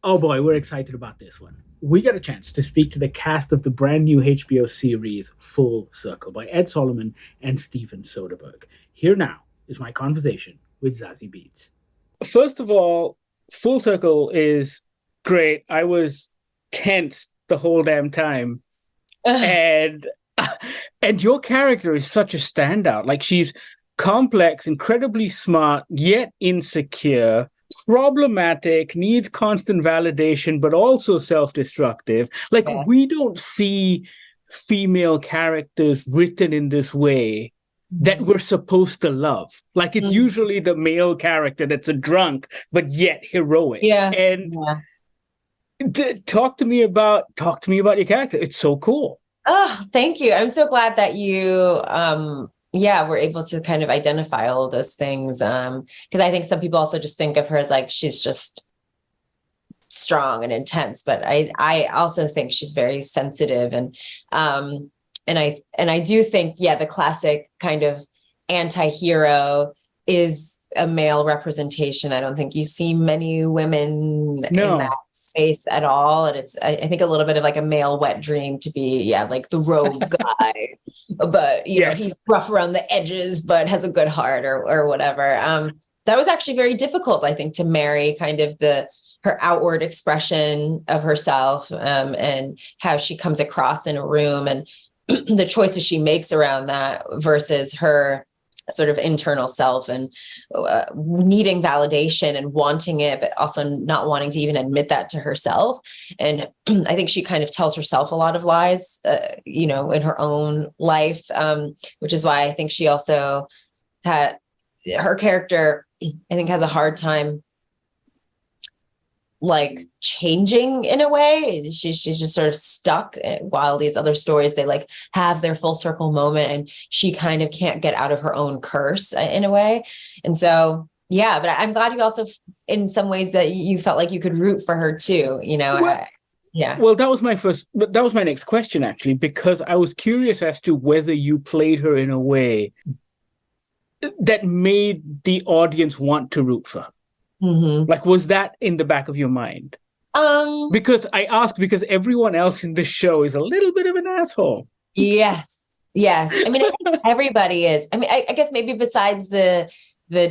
Oh boy, we're excited about this one. We got a chance to speak to the cast of the brand new HBO series Full Circle by Ed Solomon and Steven Soderbergh. Here now is my conversation with Zazie Beetz. First of all, Full Circle is great. I was tense the whole damn time. And and your character is such a standout. Like she's complex, incredibly smart, yet insecure, problematic, needs constant validation, but also self-destructive. Like Yeah. we don't see female characters written in this way that we're supposed to love. Like it's Mm. usually the male character that's a drunk, but yet heroic. Yeah. And Yeah. talk to me about your character. It's so cool. Oh, thank you. I'm so glad that you yeah, were able to kind of identify all of those things. Because I think some people also just think of her as like she's just strong and intense, but I also think she's very sensitive and I do think, yeah, the classic kind of anti-hero is a male representation. I don't think you see many women in that No. space at all. And it's, I think a little bit of like a male wet dream to be, yeah, like the rogue guy, but you know, Yes. he's rough around the edges, but has a good heart or whatever. That was actually very difficult, I think, to marry kind of her outward expression of herself, and how she comes across in a room and the choices she makes around that versus her sort of internal self and needing validation and wanting it, but also not wanting to even admit that to herself. And I think she kind of tells herself a lot of lies, you know, in her own life, which is why I think she also had her character, I think, has a hard time like changing in a way. She's just sort of stuck while these other stories, they like have their full circle moment and she kind of can't get out of her own curse in a way. And so, yeah, but I'm glad you also, in some ways, that you felt like you could root for her too, you know? Well, Yeah. well, that was my next question, actually, because I was curious as to whether you played her in a way that made the audience want to root for her. Mm-hmm. Like, was that in the back of your mind? Um, Because I asked because everyone else in the show is a little bit of an asshole. yes. Yes. I mean, I think everybody is. I mean, I guess maybe besides the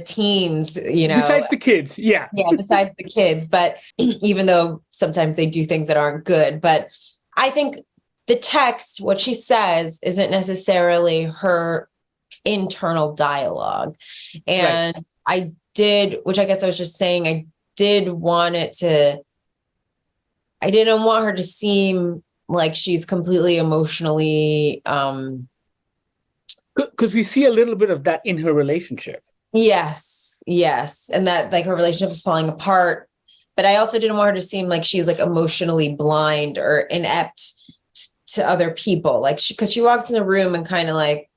teens, you know, Besides the kids, yeah. yeah, besides the kids, but even though sometimes they do things that aren't good, but I think the text, what she says, isn't necessarily her internal dialogue. Right. And I did, which I guess I was just saying, I didn't want her to seem like she's completely emotionally, Because we see a little bit of that in her relationship. yes. And that like her relationship is falling apart. But I also didn't want her to seem like she's like emotionally blind or inept to other people. Like because she walks in the room and kind of like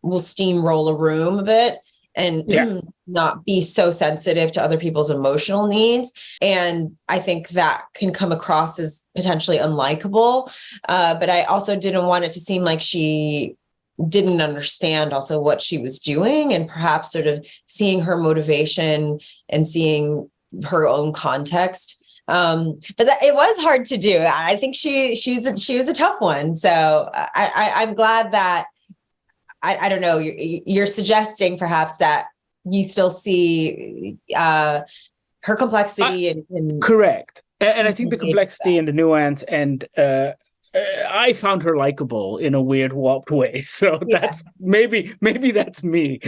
will steamroll a room a bit and Yeah. not be so sensitive to other people's emotional needs. And I think that can come across as potentially unlikable. But I also didn't want it to seem like she didn't understand also what she was doing, and perhaps sort of seeing her motivation and seeing her own context. But it was hard to do. I think she was a tough one. So I'm glad that I don't know, you're suggesting perhaps that you still see her complexity and Correct. And I think the complexity and the nuance and I found her likable in a weird warped way. So yeah. that's maybe that's me.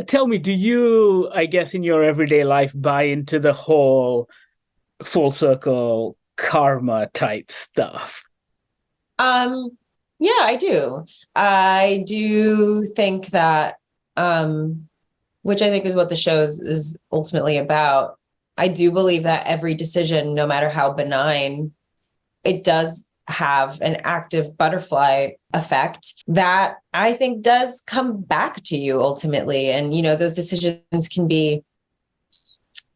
Tell me, do you, I guess, in your everyday life buy into the whole full circle karma type stuff? Yeah, I do. I do think that, which I think is what the show is ultimately about. I do believe that every decision, no matter how benign, it does have an active butterfly effect that I think does come back to you ultimately. And, you know, those decisions can be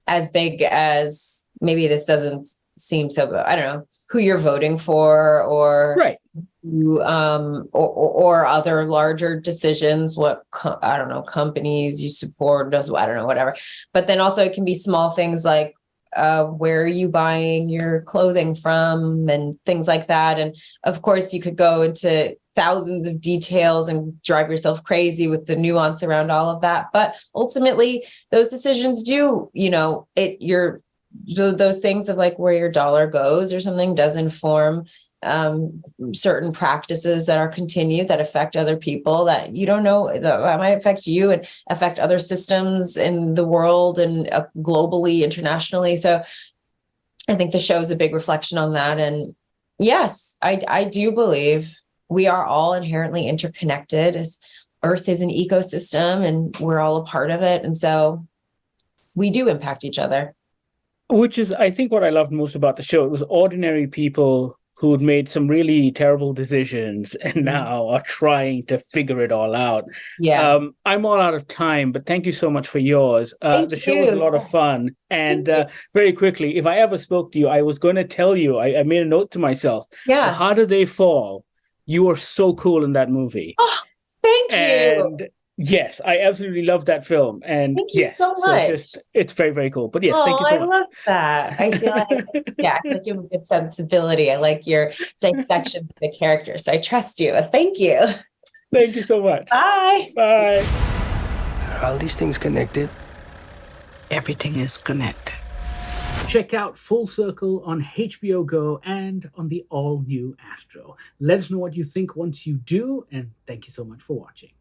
as big as, maybe this doesn't seem so, I don't know, who you're voting for, or Right. you, or other larger decisions, what I don't know, companies you support, does, I don't know, whatever. But then also it can be small things like where are you buying your clothing from and things like that. And of course, you could go into thousands of details and drive yourself crazy with the nuance around all of that. But ultimately, those decisions do, those things of like where your dollar goes or something does inform certain practices that are continued that affect other people that you don't know that might affect you and affect other systems in the world and globally, internationally. So I think the show is a big reflection on that. And yes, I do believe we are all inherently interconnected, as Earth is an ecosystem and we're all a part of it. And so we do impact each other. Which is, I think, what I loved most about the show. It was ordinary people who'd made some really terrible decisions and now are trying to figure it all out. Yeah. I'm all out of time, but thank you so much for yours. The show was a lot of fun. And very quickly, if I ever spoke to you, I was going to tell you, I made a note to myself. Yeah. How Do They Fall? You were so cool in that movie. Oh, thank you. And yes, I absolutely love that film. And thank you so much. So it's very, very cool. But yes, thank you so much. I love that. I feel like, I feel like you have a good sensibility. I like your dissections of the characters. So I trust you. Thank you. Thank you so much. Bye. Bye. Are all these things connected? Everything is connected. Check out Full Circle on HBO Go and on the all-new Astro. Let us know what you think once you do, and thank you so much for watching.